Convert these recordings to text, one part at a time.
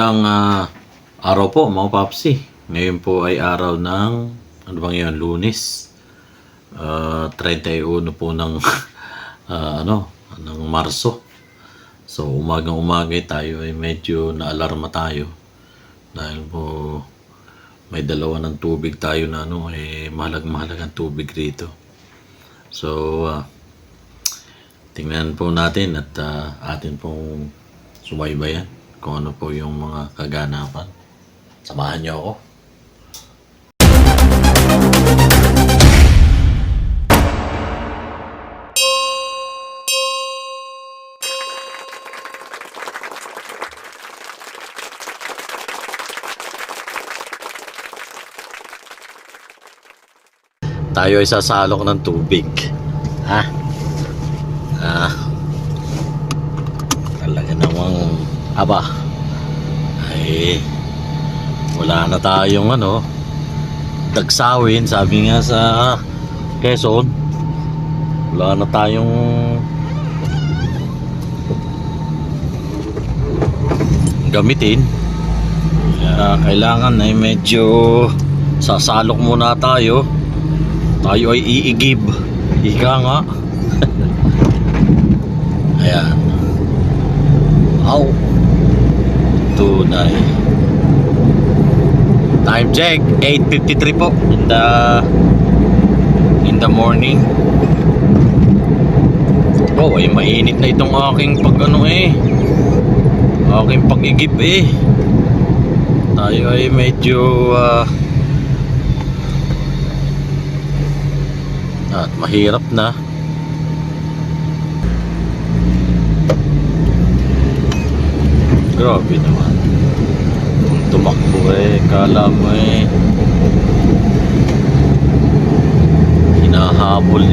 Ang araw po mga papsi. Ngayon po ay araw ng ano bang yun, Lunes. 31 po ng ng Marso. So umagang-umaga tayo ay medyo naalarma tayo dahil po may dalawa ng tubig tayo na mahalagang tubig rito. So tingnan po natin at atin pong subaybayan kung ano po yung mga kaganapan. Samahan niyo ako. Tayo ay sasalok ng tubig. Talaga namang ay wala na tayong dagsawin, sabi nga sa Quezon. Wala na tayong gamitin. Kailangan ay medyo sasalok muna tayo. Tayo ay iigib. Ika nga. Ayan. Ow. Tunay. Time check 8:53 po in the morning. Ay mainit na itong aking aking pag-igib Tayo ay medyo at mahirap na. Grabe naman. Kung tumakbo kala mo hinahabol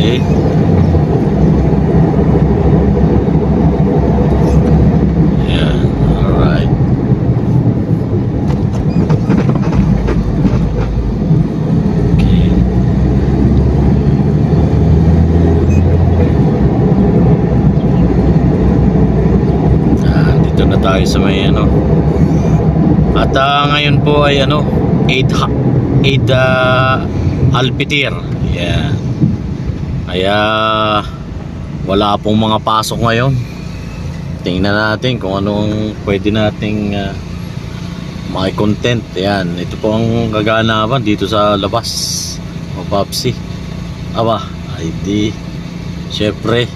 Yan, alright. Okay. Dito na tayo sa may at ngayon po ay 8 Alpitir. Yeah. Kaya wala pong mga pasok ngayon. Tingnan natin kung anong pwede nating content. Yan, ito po ang kaganapan dito sa labas. O Papsi. Ay di syempre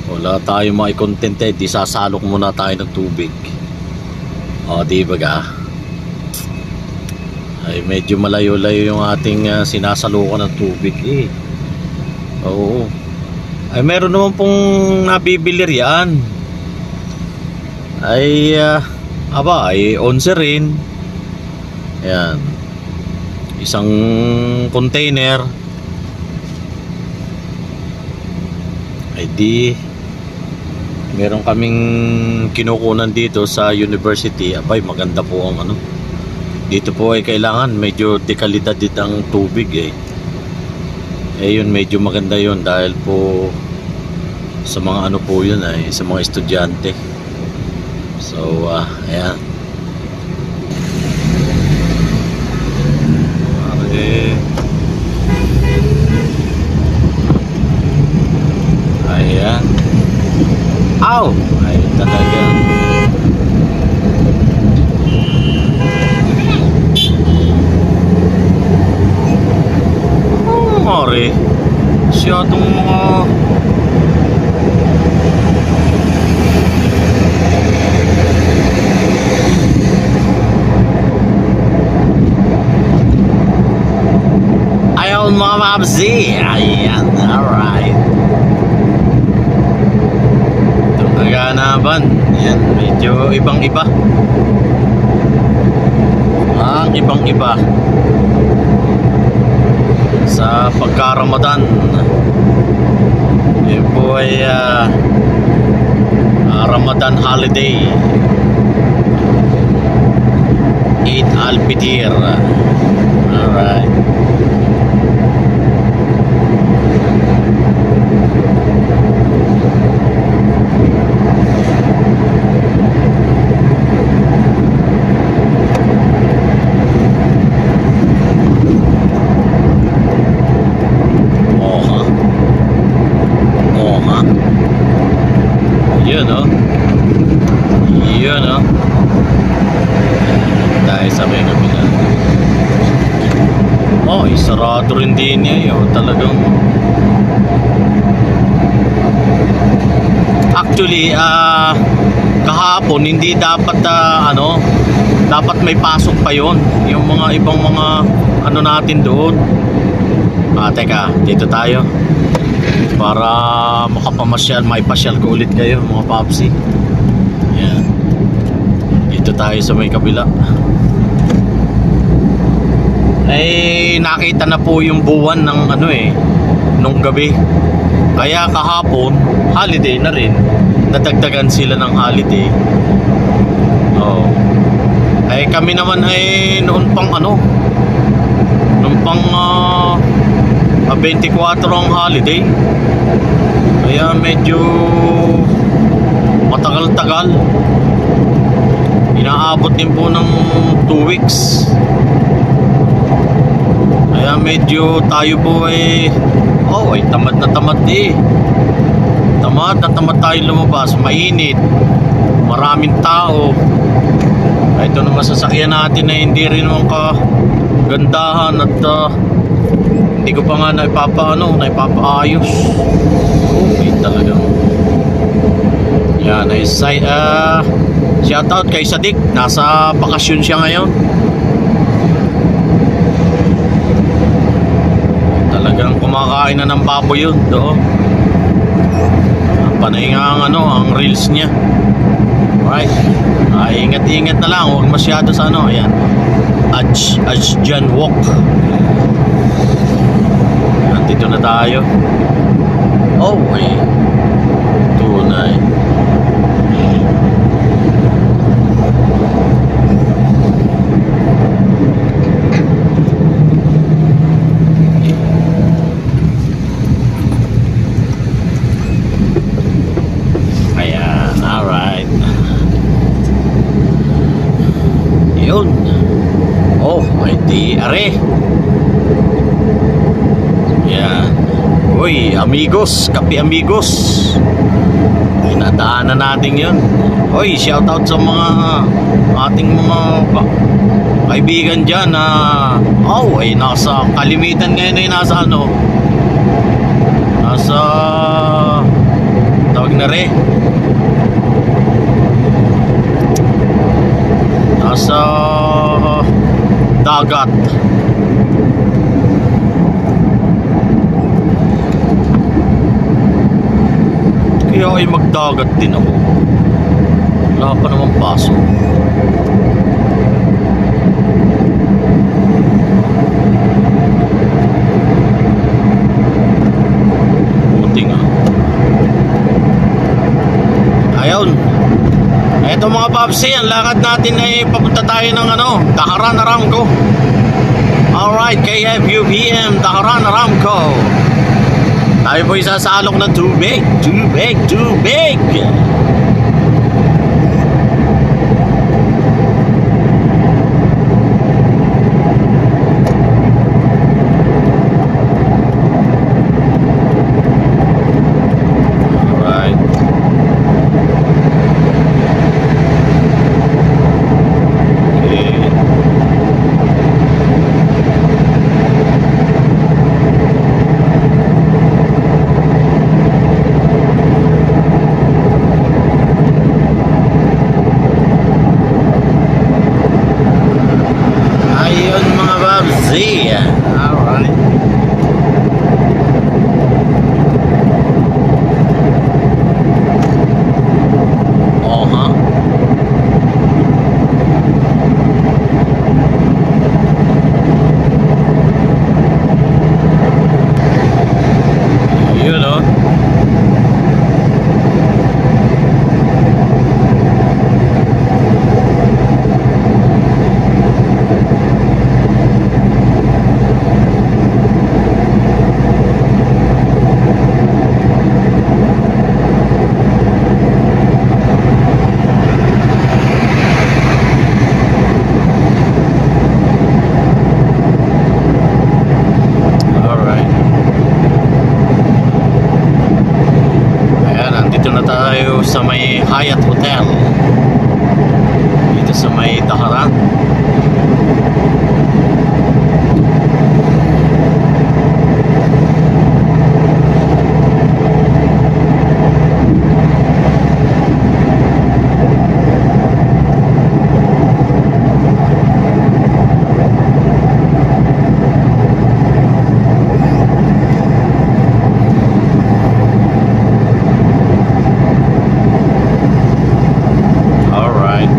wala tayong content di sasalok muna tayo ng tubig. Di ba ay medyo malayo-layo yung ating sinasalukan ng tubig Oo. Ay meron naman pong nabibili riyan. Ay 11 rin. Ayan. Isang container. Ay di meron kaming kinukunan dito sa university. Maganda po ang dito po ay kailangan medyo dekalidad din ang tubig yun medyo maganda yun dahil po sa mga po yun sa mga estudyante. So ayan. Ayan. Ay talaga. Mare. Siya itong mga ayaw mga mabzi. Ayan. Alright. Kaganapan. Yan, medyo ibang-iba. Ang ibang-iba sa pagka-Ramadan. Yan po ay Ramadan holiday. Eid al-Fitr. Alright. Dahil sa may kabila. Oh, isarado rin din niya yun. Talagang actually, kahapon hindi dapat dapat may pasok pa yon yung mga ibang mga ano natin doon. Teka, dito tayo para makapamasyal, maipasyal ko ulit kayo mga papsi. Yan, dito tayo sa may kabila. Nakita na po yung buwan ng nung gabi. Kaya kahapon holiday na rin, nadagdagan sila ng holiday. Oh. Kami naman noon pang 24 ang holiday. Kaya medyo matagal-tagal. Inaabot din po ng 2 weeks. Kaya medyo tayo po tamad na tamad Tamad na tamad tayo lumabas. Mainit. Maraming tao. Ito naman sasakyan natin na hindi rin naman kagandahan at hindi ko pa nga naipapaayos. Talagang yan shoutout kay Sadik, nasa bakasyon siya ngayon. Talagang kumakain na ng baboy yun doon. Panay nga ang reels niya. Alright. Ingat-ingat na lang, huwag masyado sa ayan. Ajjan Walk. Nandito na tayo. Tunay. Ayan, alright. Yun. Are. Yan. Uy, amigos, kape amigos. Nadaanan natin yun. Uy, shoutout sa mga ating mga kaibigan dyan na nasa kalimitan ngayon nasa nasa tawag na rin. Nasa dagat. Kaya magdagat din ako. Wala pa naman pasok. Buti nga. Ayun. Eto mga papsi, ang lakad natin papunta tayo ng Dakaran Aramco. Alright, KFUPM Dakaran Aramco. Tayo po isasalok ng tubig. Tubig. Daharan. Alright.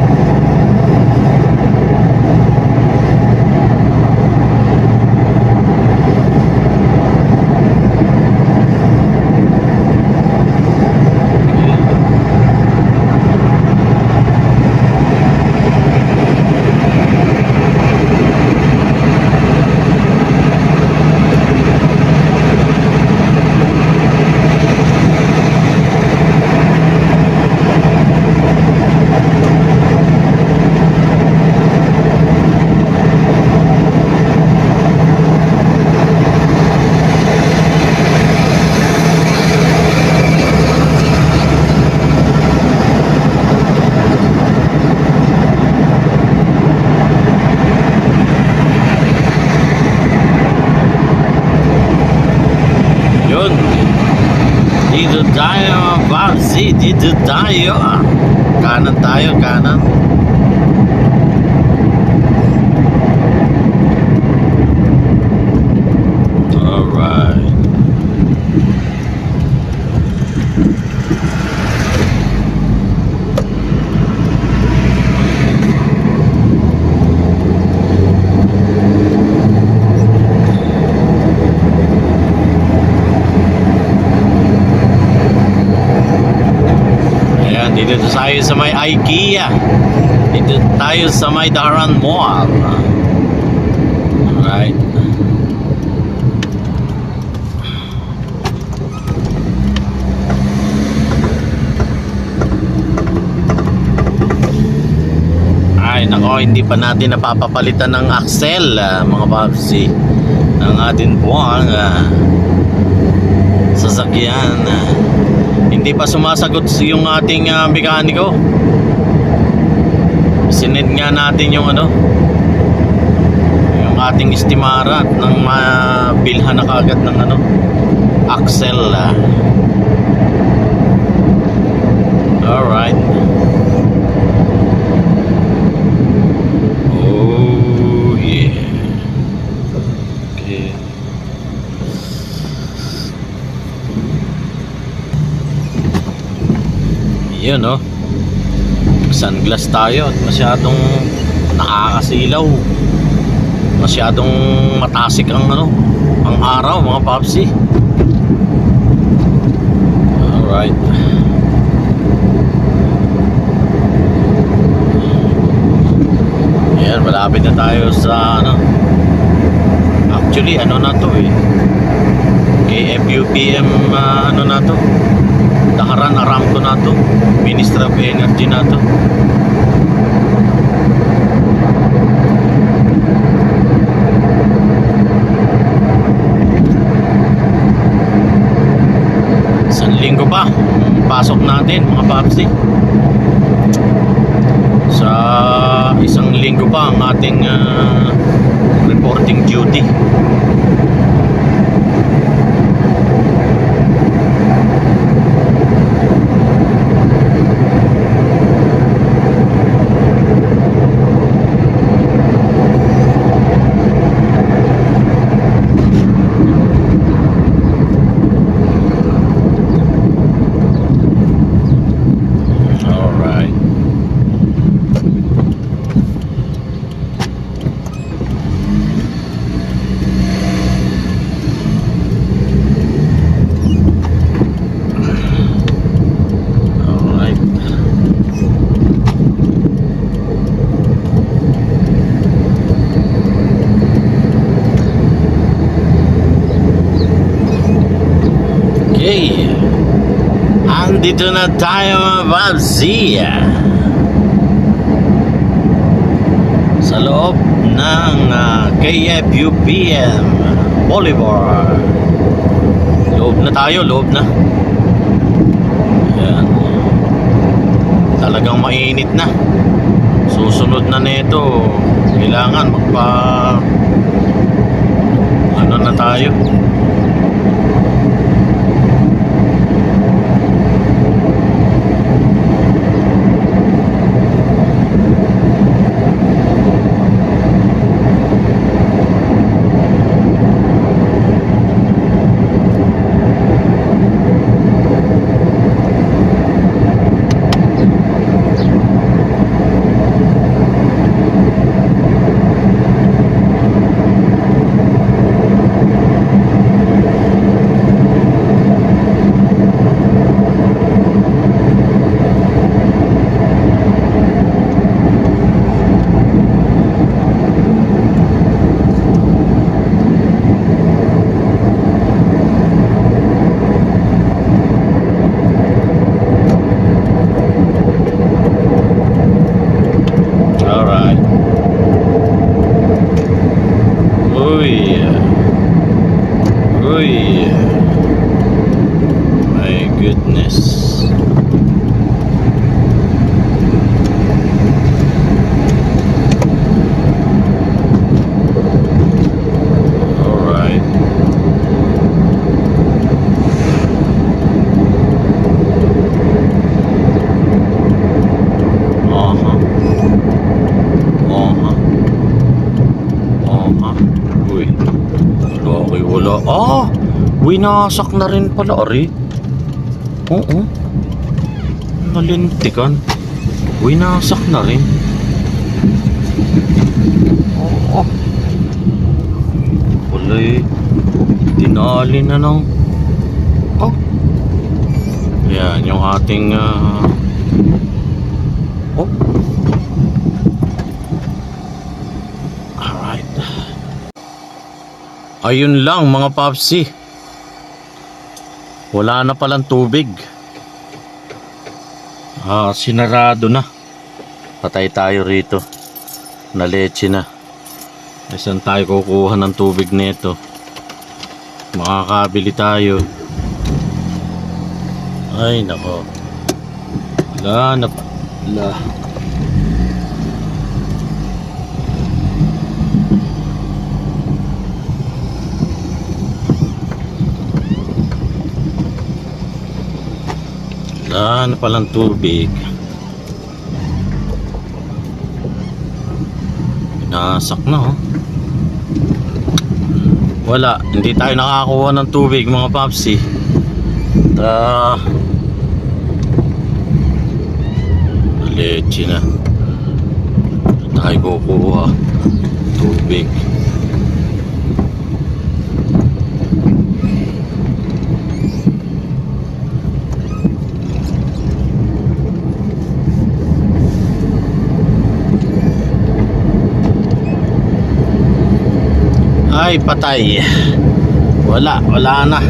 Yun. Dito tayo, Babsi. Dito tayo. Kanan tayo, kanan. Alright. Ayan, dito tayo sa may IKEA. Dito tayo sa may Daharan Mall. Alright. Ay, nako, hindi pa natin napapapalitan ng axle, mga babsi, ng ating buwang sasakyan. Hindi pa sumasagot yung ating mekaniko. Sinend nga natin yung yung ating estimara ng mabilhan na kagad ng axle. Alright. Oh yeah. Okay. Yun, no? Sunglass tayo at masyadong nakakasilaw. Masyadong matasik ang ang araw, mga papsi. Alright. Ayan, malapit na tayo sa actually na to KFUPM na to, Daharan Aramco na to, Ministry of Energy na to. Isang linggo pa pasok natin, mga papsi. Sa isang linggo pa ang ating reporting duty. Andito na tayo, mga babsi, sa loob ng KFUPM Boulevard. Loob na tayo, loob na. Ayan. Talagang mainit na. Susunod na nito, kailangan ano na tayo. Alright. Oh yeah. Oh yeah. My goodness. Alright. Uy. Okay, wala. Winasak na rin pala, Ari. Oo. Nalintikan. Winasak na rin. Oo. Wala eh. Dinali na ng... Oh. Yan, yung ating... Oh. Alright. Ayun lang mga papsi. Wala na palang tubig. Sinarado na. Patay tayo rito. Naleche na. Saan tayo kukuha ng tubig nito? Makakabili tayo. Ay nako. Wala na pala. Wala na palang tubig. Nasak na Wala, hindi tayo nakakuha ng tubig mga papsi. Leche na. Tayo kukuha tubig. Ay patay. Wala na.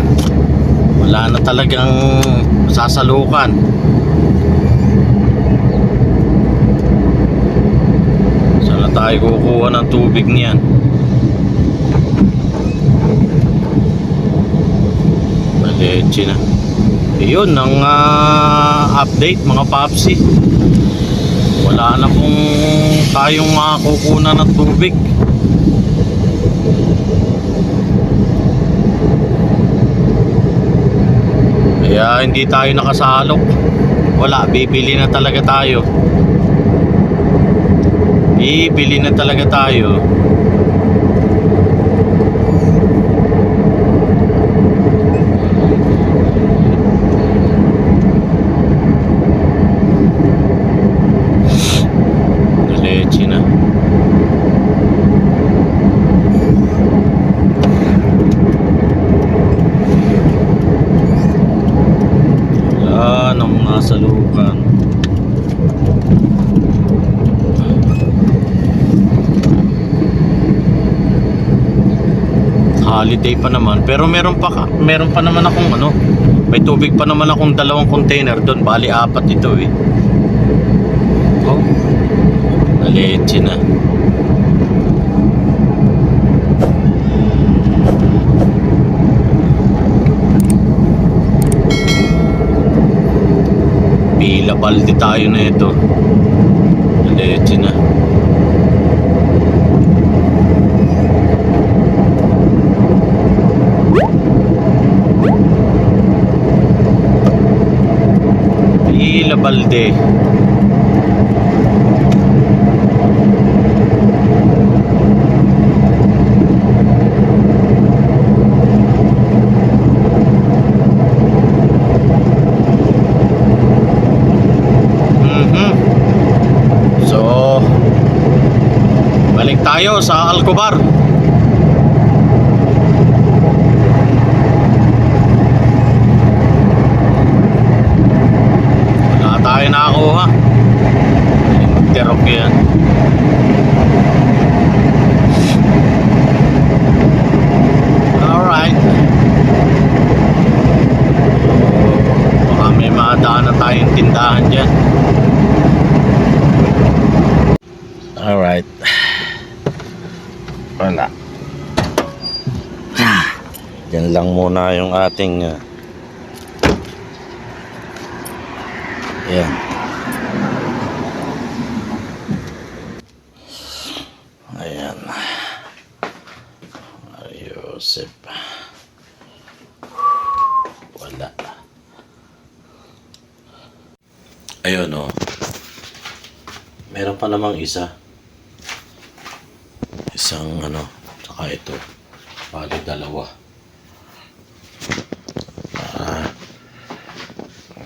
Wala na talagang sasalukan. Saan na tayo kukuha ng tubig niyan? Maleche na. Yun ang update mga papsi. Wala na pong tayong makakukunan ng tubig. Kaya hindi tayo nakasalok. Wala, bibili na talaga tayo. Bibili na talaga tayo. Leche na. Salukan. Holiday pa naman, pero meron pa naman akong may tubig pa naman akong 2 container doon, bali 4 ito eh. Oh. Naleche na. Pila balde tayo na ito. Leche na. balde. So, balik tayo sa Alcobar. Wala tayo nakakuha. Terok yan. Alright. Baka may madaan na tayong tindahan dyan. Alright. Wala. Yan lang muna yung ating yan. Ayan. Ayosip. Wala. Ayun o. Meron pa namang isa. Isang saka ito. Bali dalawa.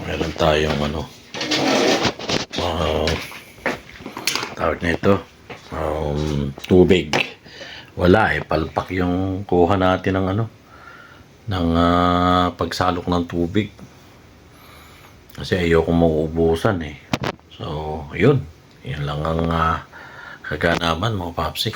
Meron tayong tawag na ito, tubig. Wala palpak yung kuha natin ng ng pagsalok ng tubig. Kasi ayoko mauubusan So, yun. Yun lang ang kaganaman mga papsik.